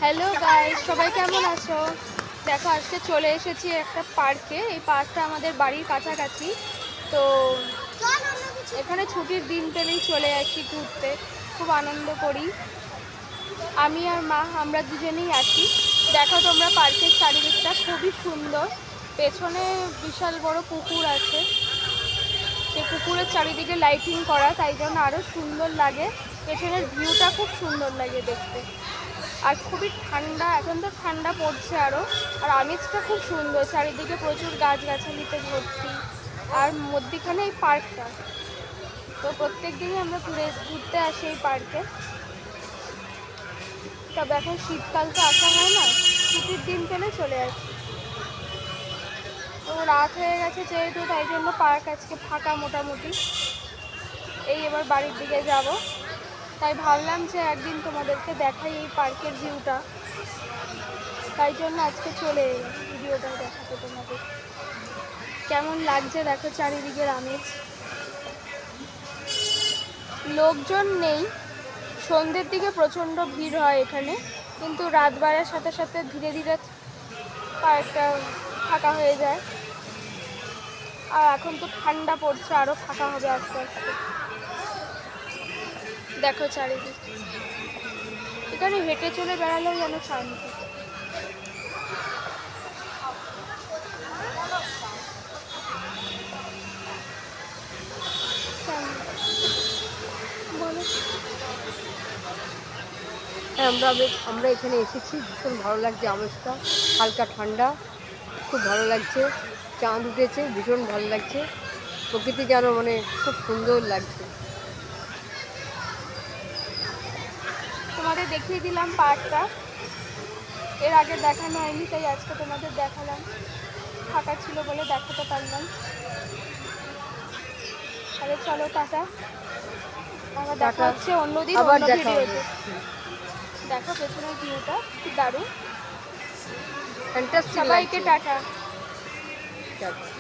Hello guys, সবাই কেমন আছো? দেখো, আজকে চলে এসেছি একটা পার্কে। এই পার্কটা আমাদের বাড়ির কাছাকাছি। তো এখানে ছুটির দিন পেলেই চলে আসি ঘুরতে, খুব আনন্দ করি। আমি আর মা, আমরা দুজনেই আসি। দেখো তোমরা, পার্কের চারিদিকটা খুবই সুন্দর। পেছনে বিশাল বড় পুকুর আছে, সেই পুকুরের চারিদিকে লাইটিং করা, তাই জন্য আরও সুন্দর লাগে। পেছনের ভিউটা খুব সুন্দর লাগে দেখতে। আর খুবই ঠান্ডা, এখন তো ঠান্ডা পড়ছে আরও। আর আমেজটা খুব সুন্দর, চারিদিকে প্রচুর গাছগাছালিতে ভর্তি। আর মধ্যিখানে এই পার্কটা। তো প্রত্যেক দিনই আমরা ঘুরতে আসি এই পার্কে। তবে এখন শীতকাল তো আসা হয় না, ছুটির দিন পেলে চলে আসি। তো রাত হয়ে গেছে যেহেতু, তাই জন্য পার্ক আজকে ফাঁকা মোটামুটি। এই এবার বাড়ির দিকে যাব, তাই ভাবলাম যে একদিন তোমাদেরকে দেখাই এই পার্কের ভিউটা। তাই জন্য আজকে চলে এলাম ভিডিওটা দেখাতে তোমাদের। কেমন লাগছে দেখো চারিদিকের আমেজ। লোকজন নেই, সন্ধ্যের দিকে প্রচণ্ড ভিড় হয় এখানে, কিন্তু রাত বাড়ার সাথে সাথে ধীরে ধীরে পার্কটা ফাঁকা হয়ে যায়। আর এখন তো ঠান্ডা পড়ছে, আরও ফাঁকা হবে আস্তে আস্তে। দেখো চারিদিক, এখানে হেঁটে চলে বেড়ালেও যেন শান্তি। বলো। হ্যাঁ, আমরা এখানে এসেছি, ভীষণ ভালো লাগছে। আমেজটা হালকা ঠান্ডা, খুব ভালো লাগছে। চাঁদ উঠেছে, ভীষণ ভালো লাগছে। প্রকৃতি যেন খুব সুন্দর লাগছে। তোমাদের দেখিয়ে দিলাম পার্কটা, এর আগে দেখানো হয়নি, তাই আজকে তোমাদের দেখালাম। ফাঁকা ছিল বলে দেখাতে পারলাম। তাহলে চলো, টাটা। আবার দেখা টাটা, হচ্ছে অন্যদিন আবার অন্য দেখা হবে। ভিডিওতে। দেখো পেছনের ভিউটা কি দারুণ। ফ্যান্টাস্টিক সবাইকে লাগছে। টাটা। টাটা।